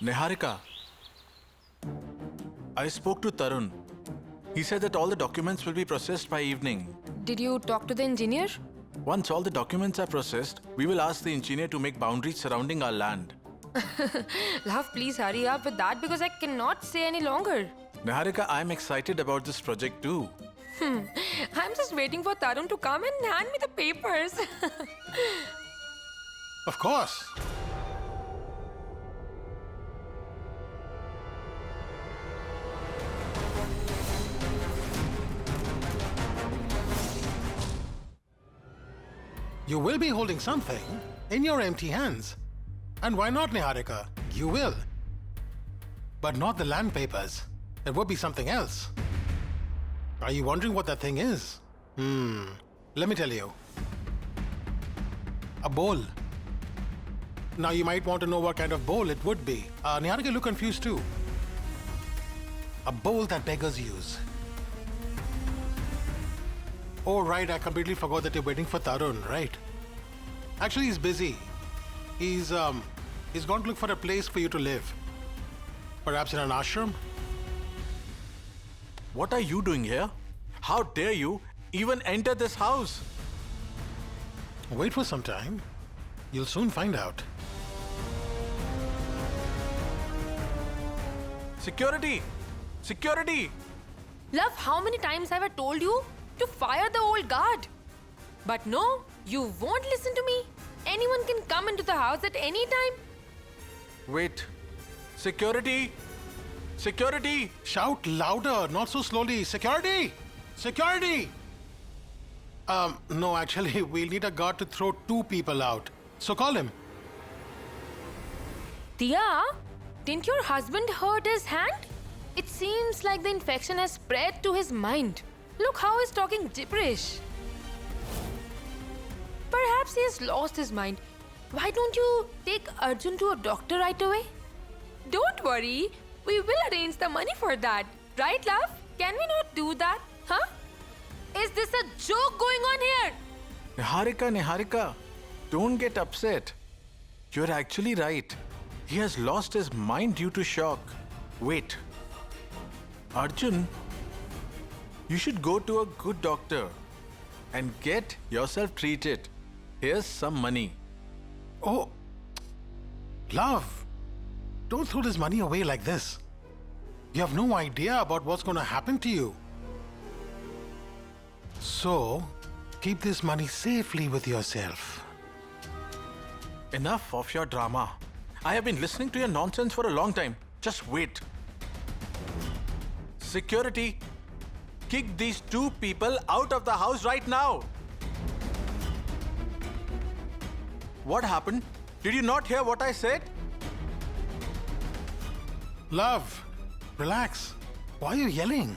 Niharika, I spoke to Tarun. He said that all the documents will be processed by evening. Did you talk to the engineer? Once all the documents are processed, we will ask the engineer to make boundaries surrounding our land. Love, please hurry up with that because I cannot stay any longer. Niharika, I'm excited about this project too. I'm just waiting for Tarun to come and hand me the papers. Of course. You will be holding something in your empty hands. And why not, Niharika? You will. But not the land papers. It would be something else. Are you wondering what that thing is? Let me tell you. A bowl. Now you might want to know what kind of bowl it would be. Niharika, you look confused too. A bowl that beggars use. Oh, right, I completely forgot that you're waiting for Tarun, right? Actually, he's busy. He's gone to look for a place for you to live. Perhaps in an ashram? What are you doing here? How dare you even enter this house? Wait for some time. You'll soon find out. Security! Security! Love, how many times have I told you to fire the old guard? But no, you won't listen to me. Anyone can come into the house at any time. Wait. Security! Security! Shout louder, not so slowly. Security! Security! No, actually, we'll need a guard to throw 2 people out. So call him. Tia, didn't your husband hurt his hand? It seems like the infection has spread to his mind. Look how he's talking gibberish. Perhaps he has lost his mind. Why don't you take Arjun to a doctor right away? Don't worry, we will arrange the money for that. Right, love? Can we not do that? Huh? Is this a joke going on here? Niharika, don't get upset. You're actually right. He has lost his mind due to shock. Wait. Arjun, you should go to a good doctor and get yourself treated. Here's some money. Oh, love, don't throw this money away like this. You have no idea about what's going to happen to you. So, keep this money safely with yourself. Enough of your drama. I have been listening to your nonsense for a long time. Just wait. Security, kick these 2 people out of the house right now. What happened? Did you not hear what I said? Love, relax. Why are you yelling?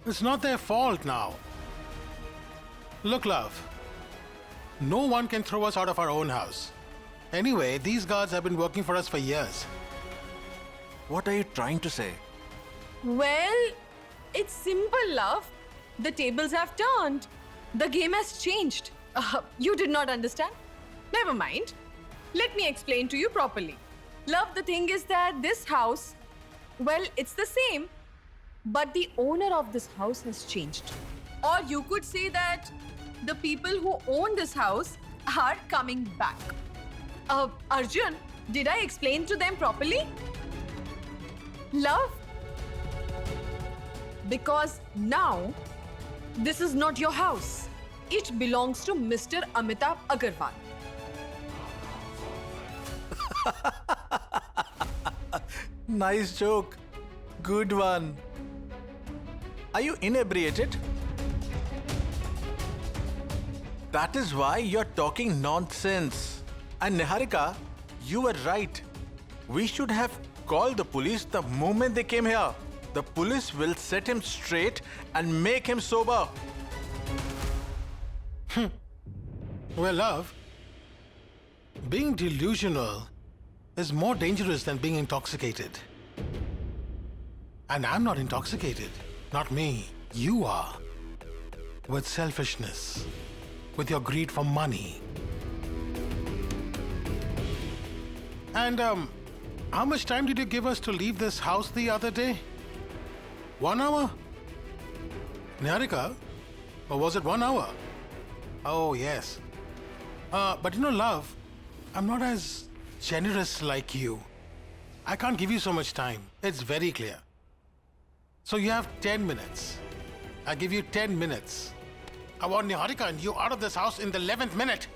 It's not their fault now. Look, love, no one can throw us out of our own house. Anyway, these guards have been working for us for years. What are you trying to say? Well, it's simple, love. The tables have turned. The game has changed. You did not understand? Never mind. Let me explain to you properly. Love, the thing is that this house, well, it's the same, but the owner of this house has changed. Or you could say that the people who own this house are coming back. Arjun, did I explain to them properly? Love? Because now, this is not your house. It belongs to Mr. Amitabh Agarwal. Nice joke. Good one. Are you inebriated? That is why you're talking nonsense. And Niharika, you were right. We should have called the police the moment they came here. The police will set him straight and make him sober. Well, love, being delusional is more dangerous than being intoxicated. And I'm not intoxicated. Not me. You are. With selfishness. With your greed for money. And, How much time did you give us to leave this house the other day? 1 hour? Niharika? Or was it 1 hour? Oh, yes. But you know, love, I'm not as generous like you. I can't give you so much time. It's very clear. So you have 10 minutes. I give you 10 minutes. I want Niharika and you out of this house in the 11th minute.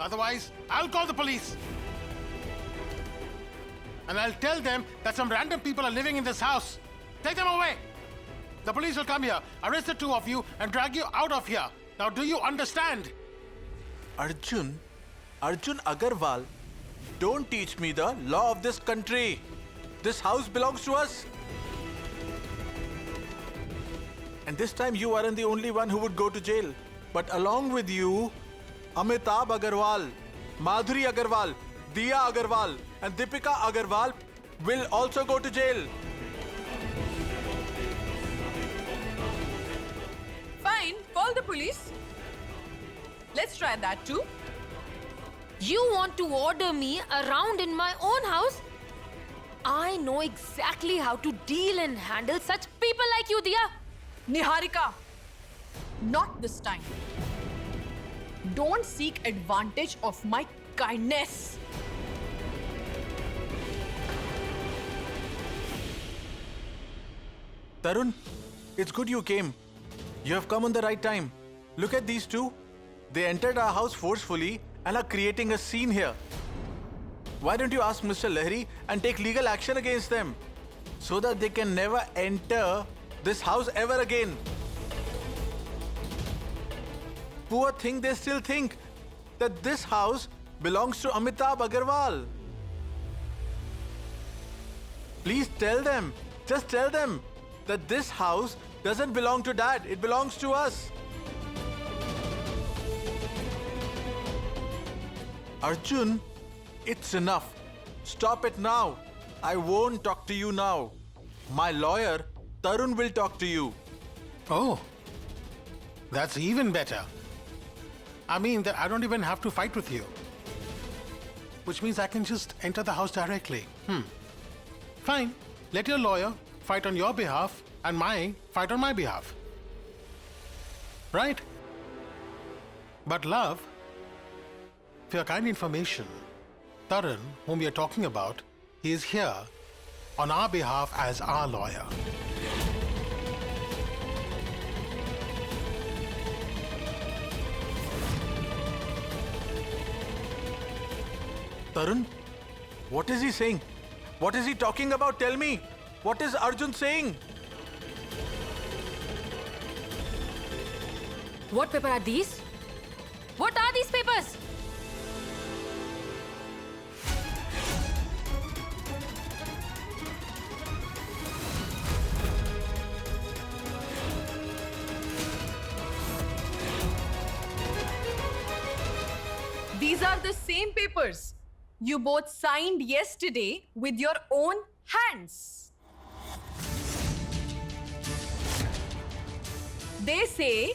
Otherwise, I'll call the police. And I'll tell them that some random people are living in this house. Take them away. The police will come here, arrest the two of you, and drag you out of here. Now, do you understand? Arjun Agarwal, don't teach me the law of this country. This house belongs to us. And this time you aren't the only one who would go to jail. But along with you, Amitabh Agarwal, Madhuri Agarwal, Diya Agarwal, and Deepika Agarwal will also go to jail. Fine, call the police. Let's try that too. You want to order me around in my own house? I know exactly how to deal and handle such people like you, Diya. Niharika, not this time. Don't seek advantage of my kindness. Tarun, it's good you came. You have come on the right time. Look at these two. They entered our house forcefully and are creating a scene here. Why don't you ask Mr. Lahiri and take legal action against them so that they can never enter this house ever again? Poor thing, they still think that this house belongs to Amitabh Agarwal. Please tell them, just tell them that this house doesn't belong to Dad, it belongs to us. Arjun, it's enough. Stop it now. I won't talk to you now. My lawyer, Tarun, will talk to you. Oh, that's even better. I mean that I don't even have to fight with you. Which means I can just enter the house directly. Fine. Let your lawyer fight on your behalf and mine fight on my behalf. Right? But love, for your kind information, Tarun, whom we are talking about, he is here on our behalf as our lawyer. Tarun, what is he saying? What is he talking about? Tell me. What is Arjun saying? What paper are these? What are these papers? These are the same papers you both signed yesterday with your own hands. They say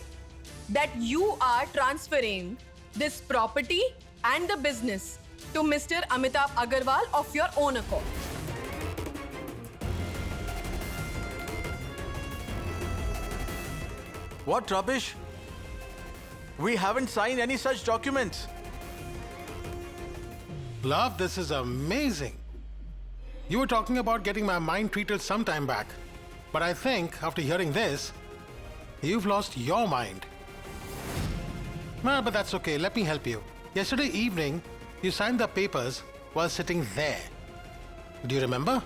that you are transferring this property and the business to Mr. Amitabh Agarwal of your own accord. What rubbish? We haven't signed any such documents. Love, this is amazing. You were talking about getting my mind treated some time back. But I think, after hearing this, you've lost your mind. Nah, but that's okay. Let me help you. Yesterday evening, you signed the papers while sitting there. Do you remember?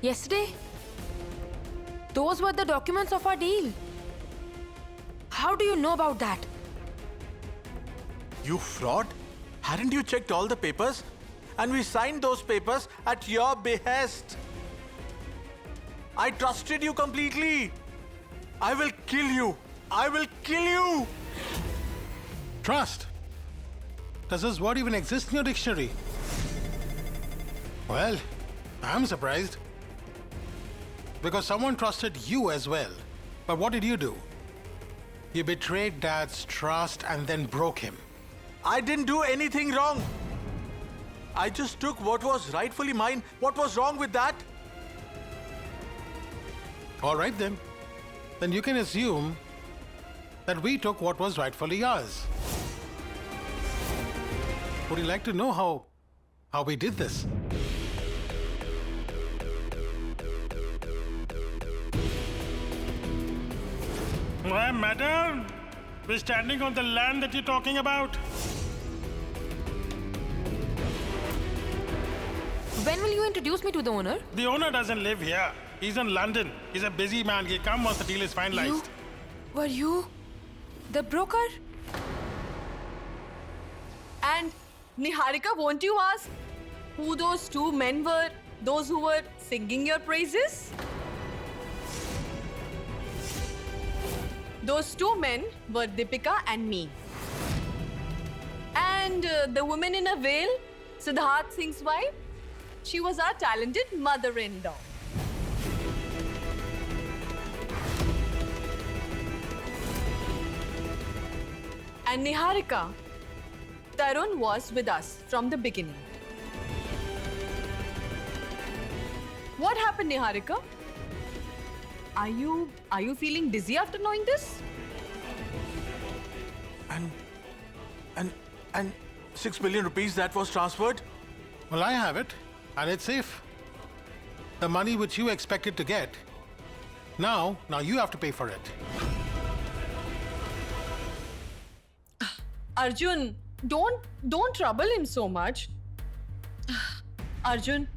Yesterday? Those were the documents of our deal. How do you know about that? You fraud? Hadn't you checked all the papers? And we signed those papers at your behest. I trusted you completely. I will kill you. I will kill you. Trust. Does this word even exist in your dictionary? Well, I'm surprised. Because someone trusted you as well. But what did you do? You betrayed Dad's trust and then broke him. I didn't do anything wrong. I just took what was rightfully mine. What was wrong with that? All right then. Then you can assume that we took what was rightfully ours. Would you like to know how we did this? Why, madam? We're standing on the land that you're talking about. When will you introduce me to the owner? The owner doesn't live here. He's in London. He's a busy man. He'll come once the deal is finalized. Were you the broker? And Niharika, won't you ask who those two men were? Those who were singing your praises? Those two men were Deepika and me. And the woman in a veil, Siddharth Singh's wife, she was our talented mother-in-law. And Niharika, Tarun was with us from the beginning. What happened, Niharika? Are you feeling dizzy after knowing this? And 6 million rupees that was transferred? Well, I have it, and it's safe. The money which you expected to get, now you have to pay for it. Arjun, don't trouble him so much. Arjun,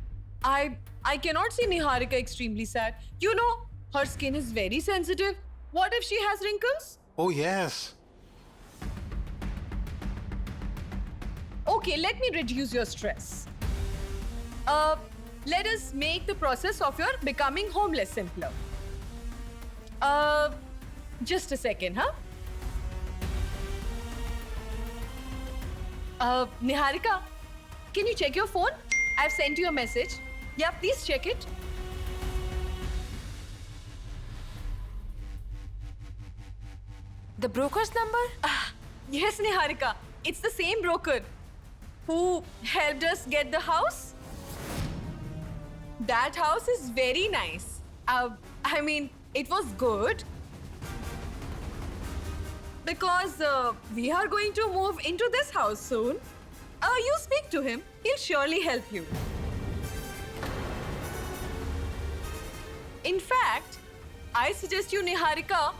I cannot see Niharika extremely sad. You know, her skin is very sensitive. What if she has wrinkles? Oh, yes. Okay, let me reduce your stress. Let us make the process of your becoming homeless simpler. Just a second, huh? Niharika, can you check your phone? I've sent you a message. Yeah, please check it. The broker's number? Yes, Niharika. It's the same broker who helped us get the house. That house is very nice. I mean, it was good. Because we are going to move into this house soon. You speak to him. He'll surely help you. In fact, I suggest you, Niharika,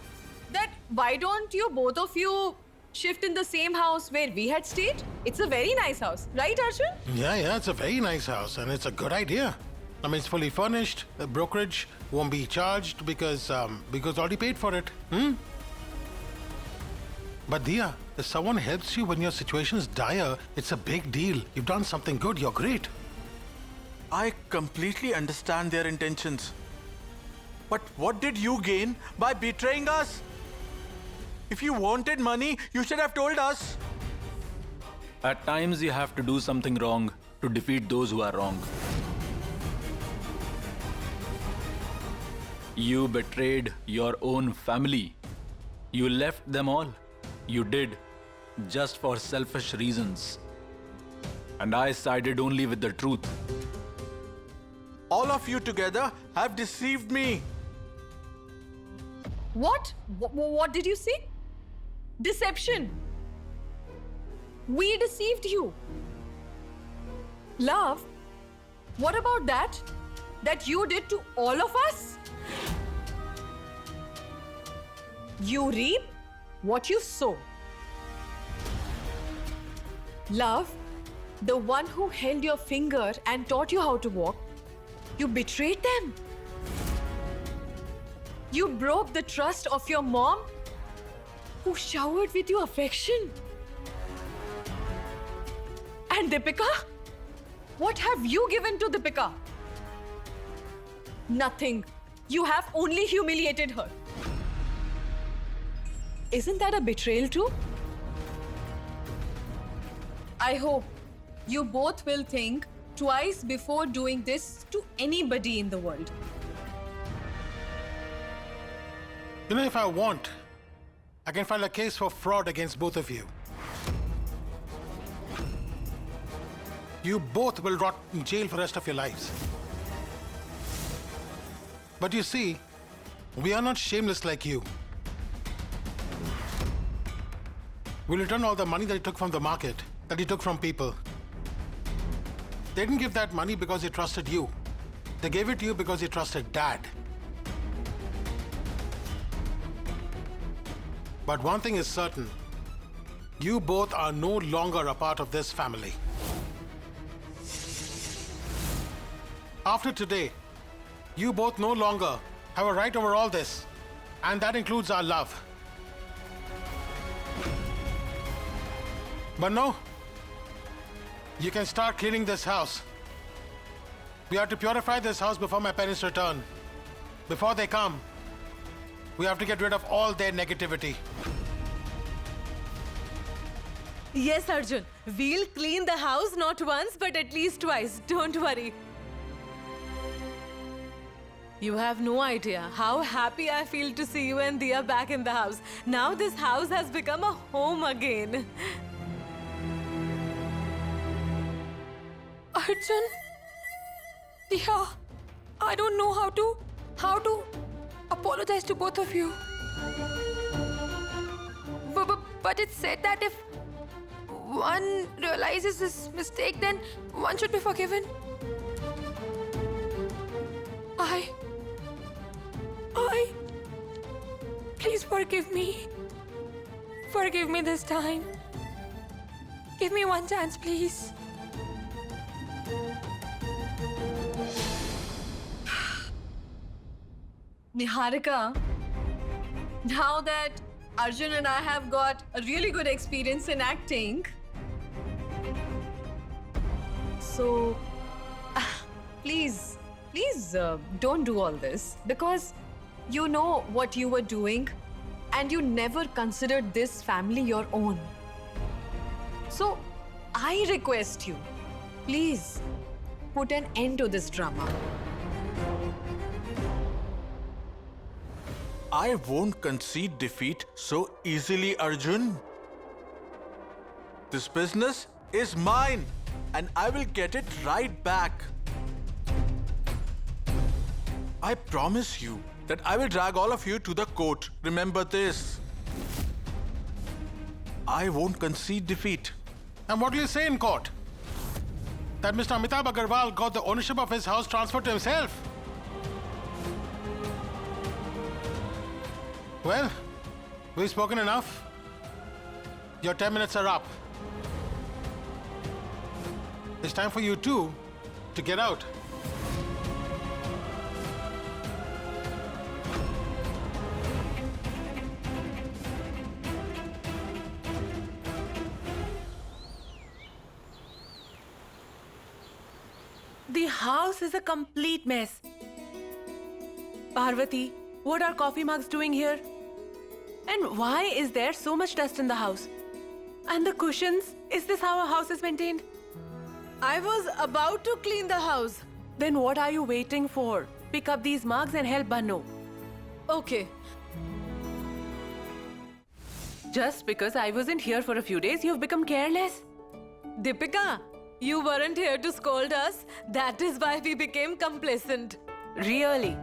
that why don't you both of you shift in the same house where we had stayed? It's a very nice house, right, Arjun? Yeah, it's a very nice house, and it's a good idea. I mean, it's fully furnished. The brokerage won't be charged because already paid for it. But Dia, if someone helps you when your situation is dire, it's a big deal. You've done something good. You're great. I completely understand their intentions. But what did you gain by betraying us? If you wanted money, you should have told us. At times, you have to do something wrong to defeat those who are wrong. You betrayed your own family. You left them all. You did, just for selfish reasons. And I sided only with the truth. All of you together have deceived me. What? What did you say? Deception. We deceived you. Love, what about that? That you did to all of us? You reap what you sow. Love, the one who held your finger and taught you how to walk, you betrayed them. You broke the trust of your mom, who showered with your affection. And Deepika? What have you given to Deepika? Nothing. You have only humiliated her. Isn't that a betrayal too? I hope you both will think twice before doing this to anybody in the world. You know, if I want, I can file a case for fraud against both of you. You both will rot in jail for the rest of your lives. But you see, we are not shameless like you. We'll return all the money that he took from the market, that he took from people. They didn't give that money because they trusted you. They gave it to you because they trusted Dad. But one thing is certain. You both are no longer a part of this family. After today, you both no longer have a right over all this. And that includes our love. But no, you can start cleaning this house. We have to purify this house before my parents return. Before they come, we have to get rid of all their negativity. Yes, Arjun. We'll clean the house not once, but at least twice. Don't worry. You have no idea how happy I feel to see you and Diya back in the house. Now this house has become a home again. Arjun, Diya, I don't know how to apologize to both of you. But it's said that if one realizes his mistake, then one should be forgiven. Please forgive me. Forgive me this time. Give me one chance, please. Niharika, now that Arjun and I have got a really good experience in acting, so please don't do all this, because you know what you were doing and you never considered this family your own. So I request you, please put an end to this drama. I won't concede defeat so easily, Arjun. This business is mine, and I will get it right back. I promise you that I will drag all of you to the court. Remember this. I won't concede defeat. And what will you say in court? That Mr. Amitabh Agarwal got the ownership of his house transferred to himself? Well, we've spoken enough. Your 10 minutes are up. It's time for you two to get out. The house is a complete mess. Parvati, what are coffee mugs doing here? And why is there so much dust in the house? And the cushions? Is this how a house is maintained? I was about to clean the house. Then what are you waiting for? Pick up these mugs and help Banu. Okay. Just because I wasn't here for a few days, you've become careless? Deepika, you weren't here to scold us. That is why we became complacent. Really?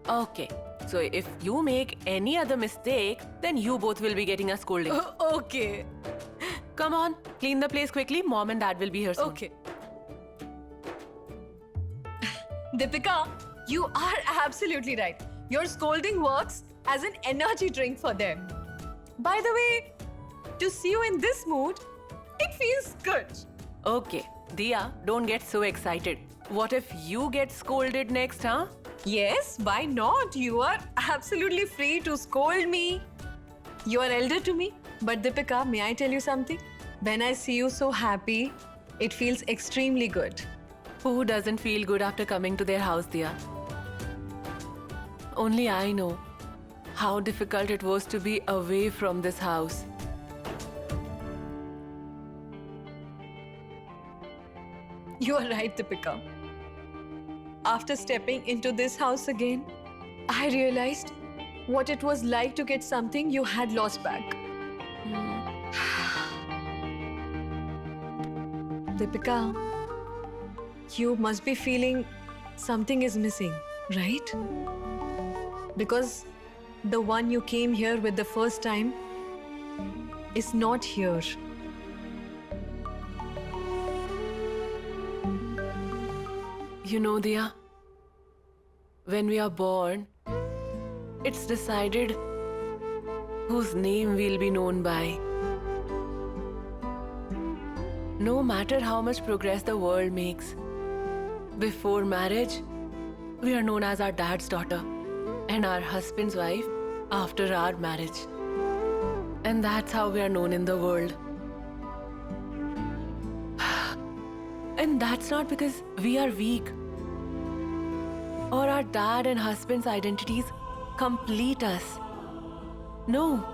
Okay. So if you make any other mistake, then you both will be getting a scolding. Okay. Come on, clean the place quickly. Mom and Dad will be here soon. Okay. Deepika, you are absolutely right. Your scolding works as an energy drink for them. By the way, to see you in this mood, it feels good. Okay. Diya, don't get so excited. What if you get scolded next, huh? Yes, why not? You are absolutely free to scold me. You are elder to me. But Deepika, may I tell you something? When I see you so happy, it feels extremely good. Who doesn't feel good after coming to their house, Diya? Only I know how difficult it was to be away from this house. You are right, Deepika. After stepping into this house again, I realized what it was like to get something you had lost back. Deepika, you must be feeling something is missing, right? Because the one you came here with the first time is not here. You know, Diya, when we are born, it's decided whose name we'll be known by. No matter how much progress the world makes, before marriage, we are known as our dad's daughter and our husband's wife after our marriage. And that's how we are known in the world. And that's not because we are weak or our dad and husband's identities complete us. No,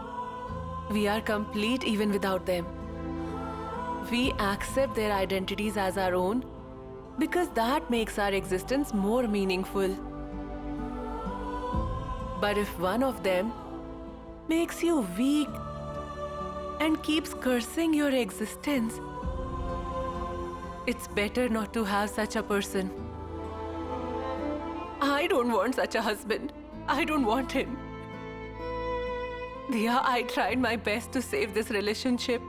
we are complete even without them. We accept their identities as our own because that makes our existence more meaningful. But if one of them makes you weak and keeps cursing your existence, it's better not to have such a person. I don't want such a husband. I don't want him. Diya, I tried my best to save this relationship.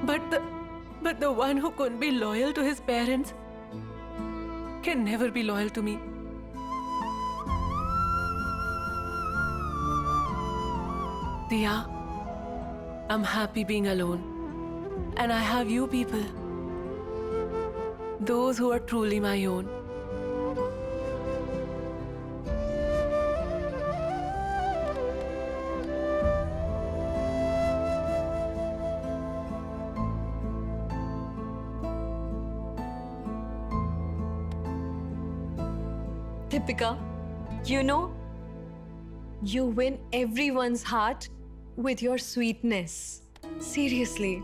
But the one who couldn't be loyal to his parents can never be loyal to me. Diya, I'm happy being alone. And I have you people. Those who are truly my own. Deepika, you know, you win everyone's heart with your sweetness. Seriously.